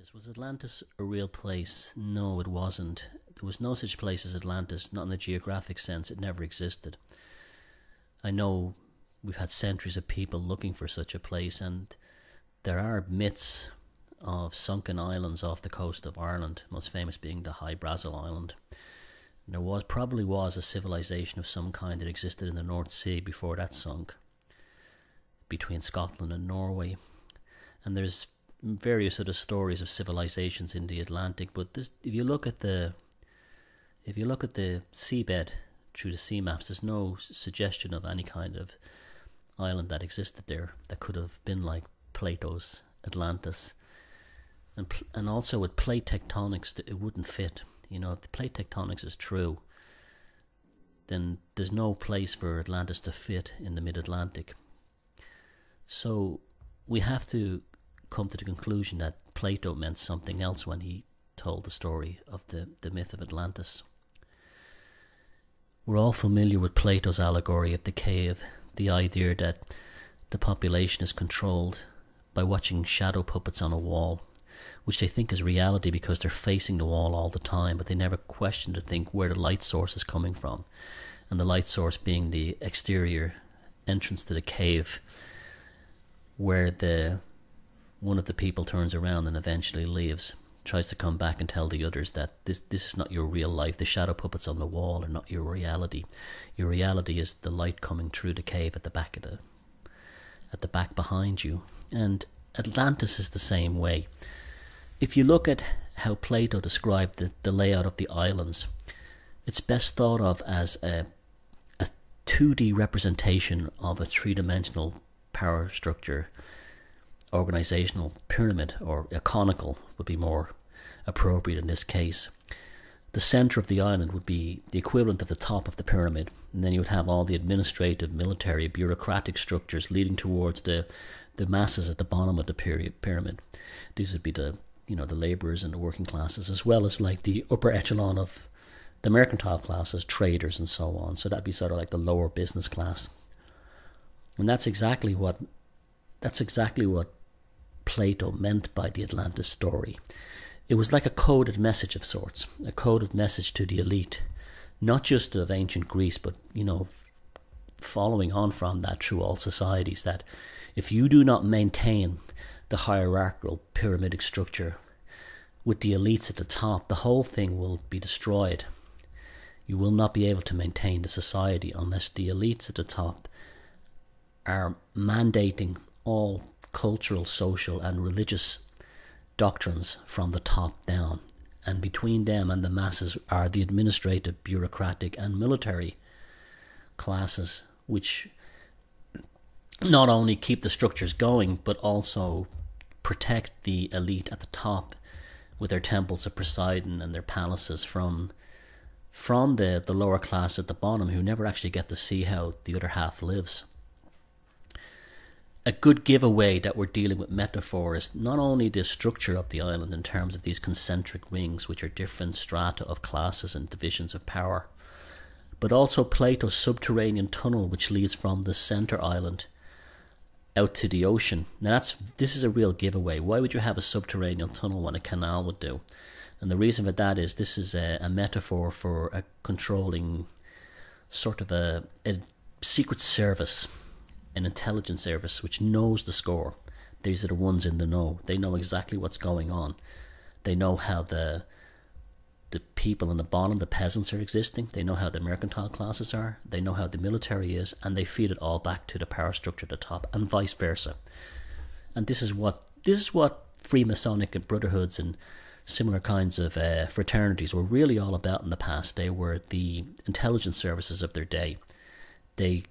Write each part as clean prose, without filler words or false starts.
Atlantis. Was Atlantis a real place? No, it wasn't. There was no such place as Atlantis, not in the geographic sense. It never existed. I know we've had centuries of people looking for such a place, and there are myths of sunken islands off the coast of Ireland, most famous being the High Brazil Island. And there probably was a civilization of some kind that existed in the North Sea before that sunk, between Scotland and Norway. And there's various other stories of civilizations in the Atlantic, but if you look at the seabed through the sea maps, there's no suggestion of any kind of island that existed there that could have been like Plato's Atlantis. And also with plate tectonics, it wouldn't fit. You know, if the plate tectonics is true, then there's no place for Atlantis to fit in the mid-Atlantic. So we have to come to the conclusion that Plato meant something else when he told the story of the myth of Atlantis. We're all familiar with Plato's allegory of the cave, the idea that the population is controlled by watching shadow puppets on a wall, which they think is reality because they're facing the wall all the time, but they never question to think where the light source is coming from, and the light source being the exterior entrance to the cave, where one of the people turns around and eventually leaves, tries to come back and tell the others that this is not your real life. The shadow puppets on the wall are not your reality. Your reality is the light coming through the cave at the back behind you. And Atlantis is the same way. If you look at how Plato described the layout of the islands, it's best thought of as a 2D representation of a three-dimensional power structure, organizational pyramid, or a conical would be more appropriate in this case. The center of the island would be the equivalent of the top of the pyramid, and then you would have all the administrative, military, bureaucratic structures leading towards the masses at the bottom of the pyramid. These would be the laborers and the working classes, as well as like the upper echelon of the mercantile classes, traders and so on. So that'd be sort of like the lower business class. And that's exactly what Plato meant by the Atlantis story. It was like a coded message of sorts, a coded message to the elite, not just of ancient Greece, but following on from that through all societies, that if you do not maintain the hierarchical pyramidic structure with the elites at the top, the whole thing will be destroyed. You will not be able to maintain the society unless the elites at the top are mandating all cultural, social and religious doctrines from the top down, and between them and the masses are the administrative, bureaucratic and military classes, which not only keep the structures going but also protect the elite at the top with their temples of Poseidon and their palaces from the lower class at the bottom, who never actually get to see how the other half lives. A good giveaway that we're dealing with metaphor is not only the structure of the island in terms of these concentric rings, which are different strata of classes and divisions of power, but also Plato's subterranean tunnel which leads from the center island out to the ocean. Now this is a real giveaway. Why would you have a subterranean tunnel when a canal would do? And the reason for that is this is a metaphor for a controlling sort of a secret service, an intelligence service which knows the score. These are the ones in the know. They know exactly what's going on. They know how the people in the bottom, the peasants, are existing. They know how the mercantile classes are. They know how the military is, and they feed it all back to the power structure at the top, and vice versa. And this is what Freemasonic brotherhoods and similar kinds of fraternities were really all about in the past. They were the intelligence services of their day. They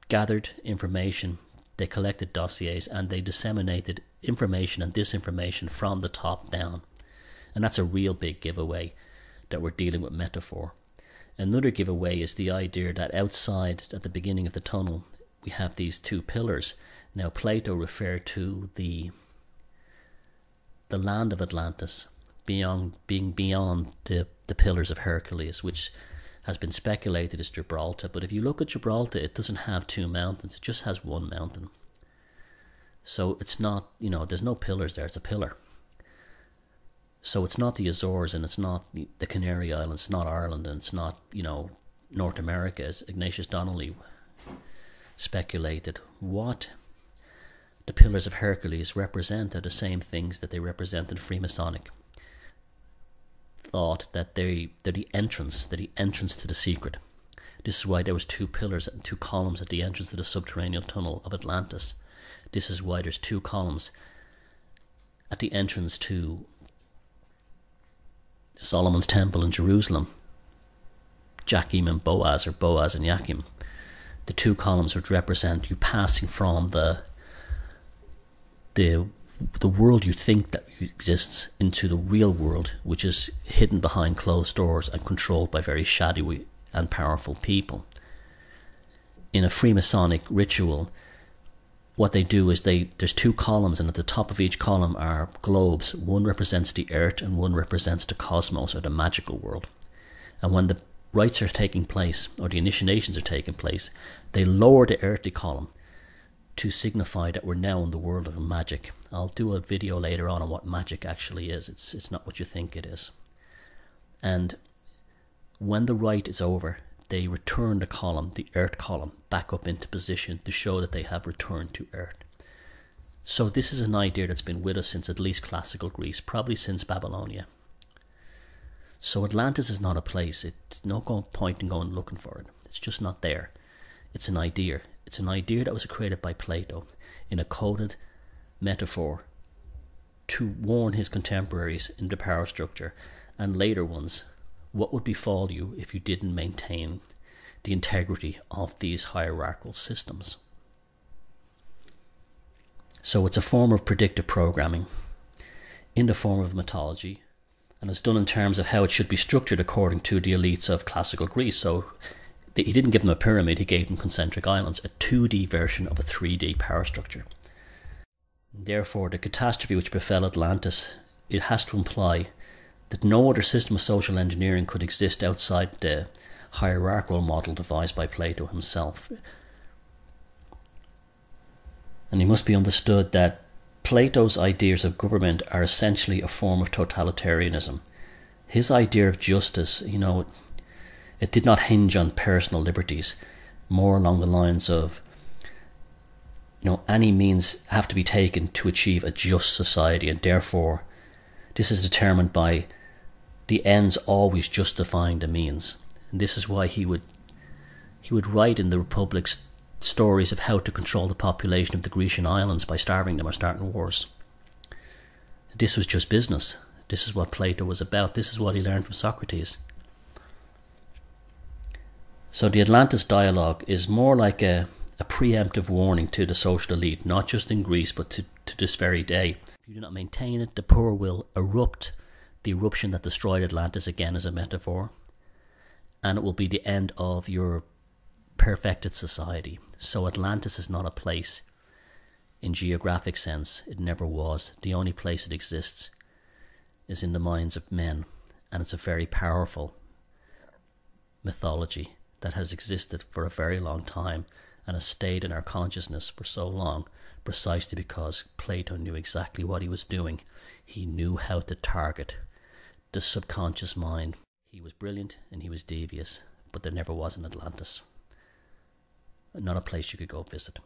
gathered information, they collected dossiers, and they disseminated information and disinformation from the top down. And that's a real big giveaway that we're dealing with metaphor. Another giveaway is the idea that outside, at the beginning of the tunnel, we have these two pillars. Now Plato referred to the land of Atlantis being beyond the pillars of Hercules, which has been speculated is Gibraltar. But if you look at Gibraltar, it doesn't have two mountains, it just has one mountain. So it's not, there's no pillars there, it's a pillar. So it's not the Azores, and it's not the Canary Islands, it's not Ireland, and it's not, North America, as Ignatius Donnelly speculated. What the Pillars of Hercules represent are the same things that they represent in Freemasonic thought, that they're the entrance to the secret. This is why there was 2 pillars and 2 columns at the entrance to the subterranean tunnel of Atlantis. This is why there's 2 columns at the entrance to Solomon's temple in Jerusalem, Jachim and Boaz, or Boaz and Jachim. The 2 columns would represent you passing from the world you think that exists into the real world, which is hidden behind closed doors and controlled by very shadowy and powerful people. In a Freemasonic ritual, what they do is there's 2 columns, and at the top of each column are globes. One represents the earth and one represents the cosmos, or the magical world. And when the rites are taking place, or the initiations are taking place, they lower the earthly column to signify that we're now in the world of magic. I'll do a video later on what magic actually is. It's not what you think it is. And when the rite is over, they return the column, the earth column, back up into position to show that they have returned to earth. So this is an idea that's been with us since at least classical Greece, probably since Babylonia. So Atlantis is not a place. It's no point in going looking for it. It's just not there. It's an idea. It's an idea that was created by Plato in a coded metaphor to warn his contemporaries in the power structure and later ones what would befall you if you didn't maintain the integrity of these hierarchical systems. So it's a form of predictive programming in the form of mythology, and it's done in terms of how it should be structured according to the elites of classical Greece. So he didn't give them a pyramid, he gave them concentric islands, a 2D version of a 3D power structure. Therefore, the catastrophe which befell Atlantis, it has to imply that no other system of social engineering could exist outside the hierarchical model devised by Plato himself. And it must be understood that Plato's ideas of government are essentially a form of totalitarianism. His idea of justice, it did not hinge on personal liberties, more along the lines of, any means have to be taken to achieve a just society, and therefore this is determined by the ends always justifying the means. And this is why he would write in the Republic's stories of how to control the population of the Grecian islands by starving them or starting wars. This was just business. This is what Plato was about. This is what he learned from Socrates. So the Atlantis dialogue is more like a preemptive warning to the social elite, not just in Greece, but to this very day. If you do not maintain it, the poor will erupt. The eruption that destroyed Atlantis, again, is a metaphor. And it will be the end of your perfected society. So Atlantis is not a place in geographic sense. It never was. The only place it exists is in the minds of men. And it's a very powerful mythology that has existed for a very long time and has stayed in our consciousness for so long, precisely because Plato knew exactly what he was doing. He knew how to target the subconscious mind. He was brilliant and he was devious, but there never was an Atlantis. Not a place you could go visit.